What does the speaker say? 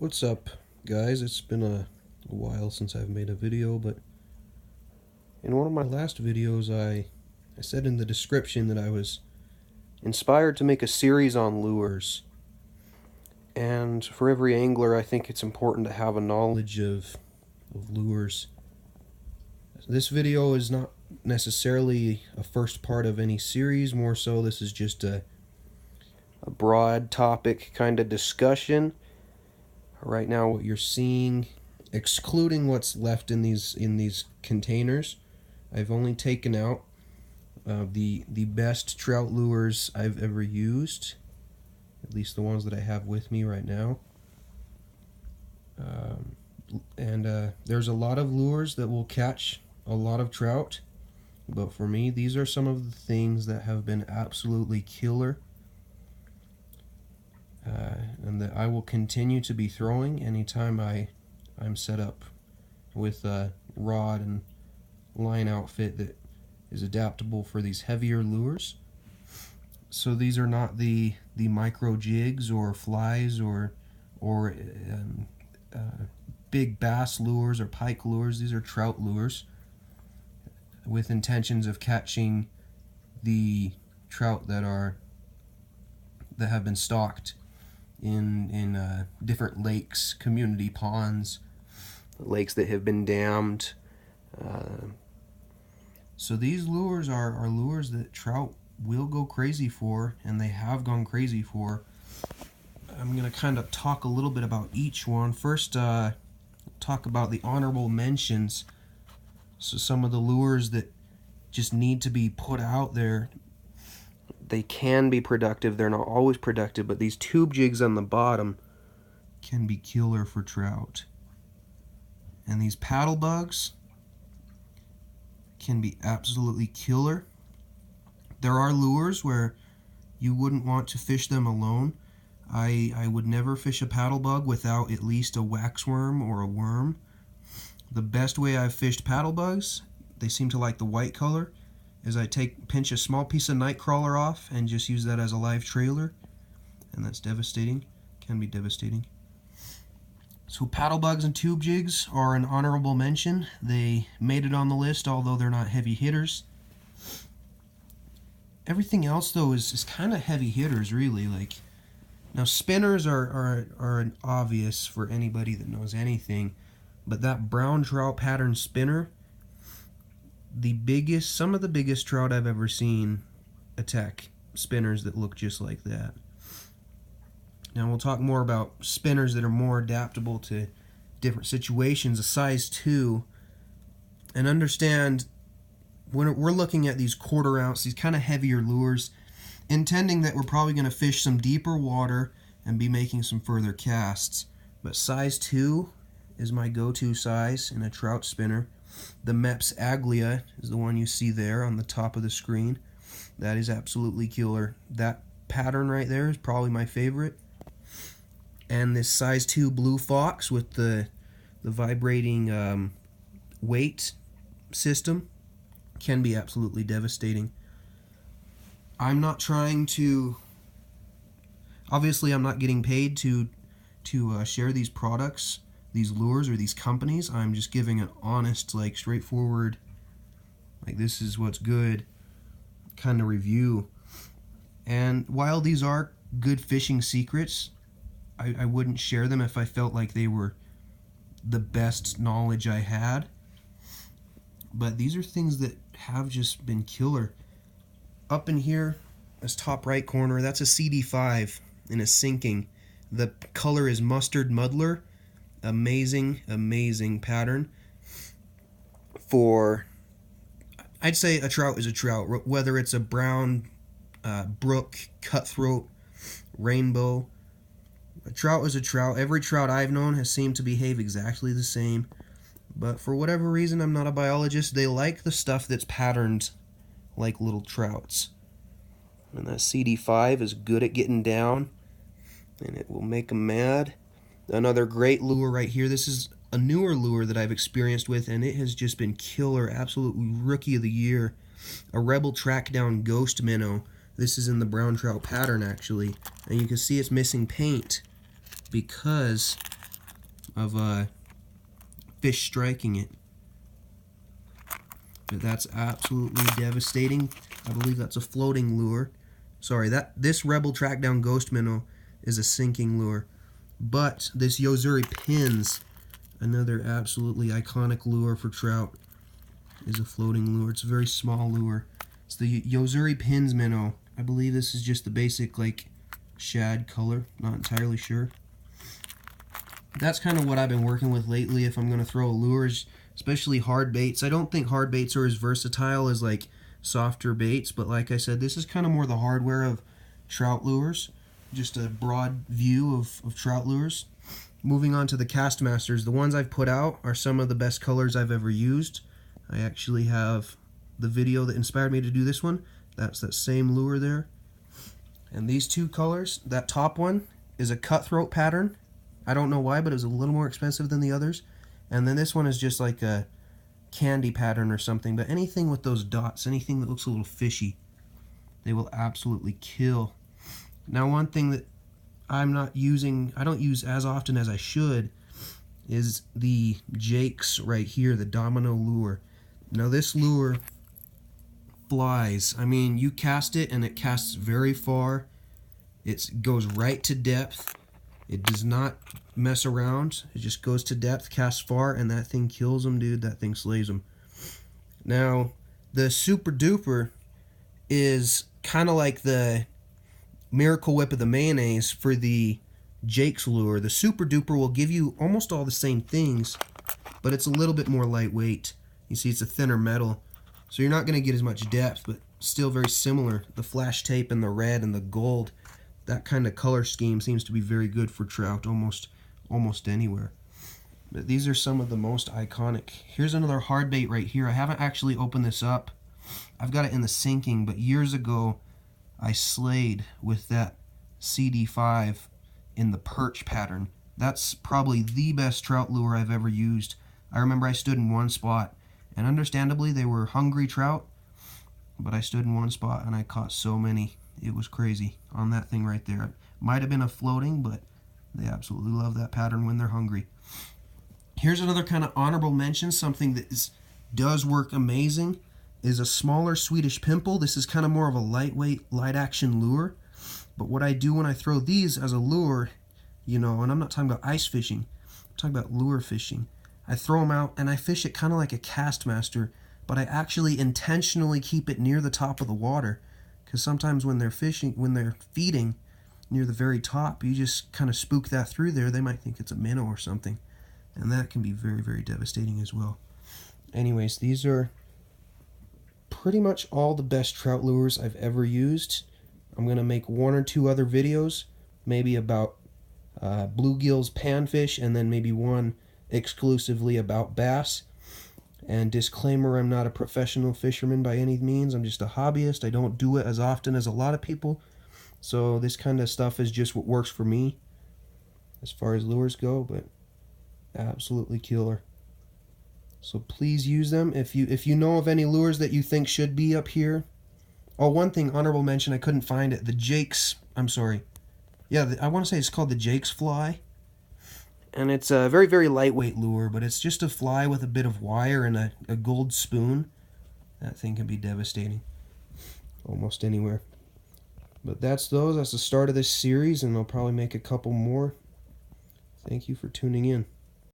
What's up, guys? It's been a while since I've made a video, but in one of my last videos I said in the description that I was inspired to make a series on lures. And for every angler, I think it's important to have a knowledge of lures. This video is not necessarily a first part of any series, more so this is just a broad topic kind of discussion. Right now what you're seeing, excluding what's left in these containers, I've only taken out the best trout lures I've ever used, at least the ones that I have with me right now. There's a lot of lures that will catch a lot of trout, but for me these are some of the things that have been absolutely killer, and that I will continue to be throwing anytime I'm set up with a rod and line outfit that is adaptable for these heavier lures. So these are not the micro jigs or flies or big bass lures or pike lures. These are trout lures with intentions of catching the trout that have been stocked in different lakes, community ponds, lakes that have been dammed. So these lures are lures that trout will go crazy for, and they have gone crazy for. I'm going to kind of talk a little bit about each one. First, talk about the honorable mentions. So some of the lures that just need to be put out there. They can be productive, they're not always productive, but these tube jigs on the bottom can be killer for trout. And these paddle bugs can be absolutely killer. There are lures where you wouldn't want to fish them alone. I would never fish a paddle bug without at least a waxworm or a worm. The best way I've fished paddle bugs, they seem to like the white color, is I pinch a small piece of night crawler off and just use that as a live trailer, and that's devastating, can be devastating. So paddle bugs and tube jigs are an honorable mention. They made it on the list, although they're not heavy hitters. Everything else though is kind of heavy hitters, really. Like, now spinners are obvious for anybody that knows anything, but that brown trout pattern spinner, some of the biggest trout I've ever seen attack spinners that look just like that. Now we'll talk more about spinners that are more adaptable to different situations, a size 2, and understand when we're looking at these quarter ounce, these kind of heavier lures, intending that we're probably going to fish some deeper water and be making some further casts. But size 2 is my go-to size in a trout spinner. The Mepps Aglia is the one you see there on the top of the screen. That is absolutely killer. That pattern right there is probably my favorite. And this size 2 Blue Fox with the vibrating weight system can be absolutely devastating. I'm not trying to... Obviously, I'm not getting paid to share these products, these lures, or these companies. I'm just giving an honest, like, straightforward, like, this is what's good kind of review. And while these are good fishing secrets, I wouldn't share them if I felt like they were the best knowledge I had. But these are things that have just been killer. Up in here, this top right corner, that's a CD5 in a sinking. The color is Mustard Muddler. Amazing, amazing pattern for, I'd say a trout is a trout, whether it's a brown, brook, cutthroat, rainbow. A trout is a trout. Every trout I've known has seemed to behave exactly the same. But for whatever reason, I'm not a biologist, they like the stuff that's patterned like little trouts. And that CD5 is good at getting down, and it will make them mad. Another great lure right here. This is a newer lure that I've experienced with, and it has just been killer, absolutely rookie of the year. A Rebel Trackdown Ghost Minnow. This is in the brown trout pattern, actually. And you can see it's missing paint because of fish striking it. But that's absolutely devastating. I believe that's a floating lure. Sorry, this Rebel Trackdown Ghost Minnow is a sinking lure. But this Yozuri Pins, another absolutely iconic lure for trout, is a floating lure. It's a very small lure. It's the Yozuri Pins minnow. I believe this is just the basic like shad color. Not entirely sure. That's kind of what I've been working with lately if I'm going to throw lures, especially hard baits. I don't think hard baits are as versatile as like softer baits, but like I said, this is kind of more the hardware of trout lures. Just a broad view of trout lures. Moving on to the Castmasters, the ones I've put out are some of the best colors I've ever used. I actually have the video that inspired me to do this one. That's that same lure there. And these two colors, that top one is a cutthroat pattern. I don't know why, but it was a little more expensive than the others. And then this one is just like a candy pattern or something. But anything with those dots, anything that looks a little fishy, they will absolutely kill. Now, one thing that I don't use as often as I should, is the Jakes right here, the Domino lure. Now this lure flies. I mean, you cast it and it casts very far. It goes right to depth. It does not mess around. It just goes to depth, casts far, and that thing kills them, dude. That thing slays them. Now, the Super Duper is kind of like the Miracle Whip of the mayonnaise for the Jake's lure. The Super Duper will give you almost all the same things, but it's a little bit more lightweight. You see, it's a thinner metal, so you're not going to get as much depth, but still very similar. The flash tape and the red and the gold, that kind of color scheme seems to be very good for trout almost anywhere. But these are some of the most iconic. Here's another hard bait right here. I haven't actually opened this up. I've got it in the sinking, but years ago I slayed with that CD5 in the perch pattern. That's probably the best trout lure I've ever used. I remember I stood in one spot, and understandably they were hungry trout, but I stood in one spot and I caught so many. It was crazy on that thing right there. It might have been a floating, but they absolutely love that pattern when they're hungry. Here's another kind of honorable mention. Something that does work amazing is a smaller Swedish pimple. This is kind of more of a lightweight, light action lure. But what I do when I throw these as a lure, you know, and I'm not talking about ice fishing, I'm talking about lure fishing. I throw them out and I fish it kind of like a Castmaster, but I actually intentionally keep it near the top of the water, because sometimes when they're feeding near the very top, you just kind of spook that through there. They might think it's a minnow or something, and that can be very, very devastating as well. Anyways, these are pretty much all the best trout lures I've ever used. I'm going to make one or two other videos, maybe about bluegills, panfish, and then maybe one exclusively about bass. And disclaimer, I'm not a professional fisherman by any means. I'm just a hobbyist. I don't do it as often as a lot of people. So this kind of stuff is just what works for me as far as lures go, but absolutely killer. So please use them. If you know of any lures that you think should be up here. Oh, one thing, honorable mention, I couldn't find it. The Jake's, I'm sorry. Yeah, I want to say it's called the Jake's fly. And it's a very, very lightweight lure, but it's just a fly with a bit of wire and a gold spoon. That thing can be devastating almost anywhere. But that's the start of this series, and I'll probably make a couple more. Thank you for tuning in.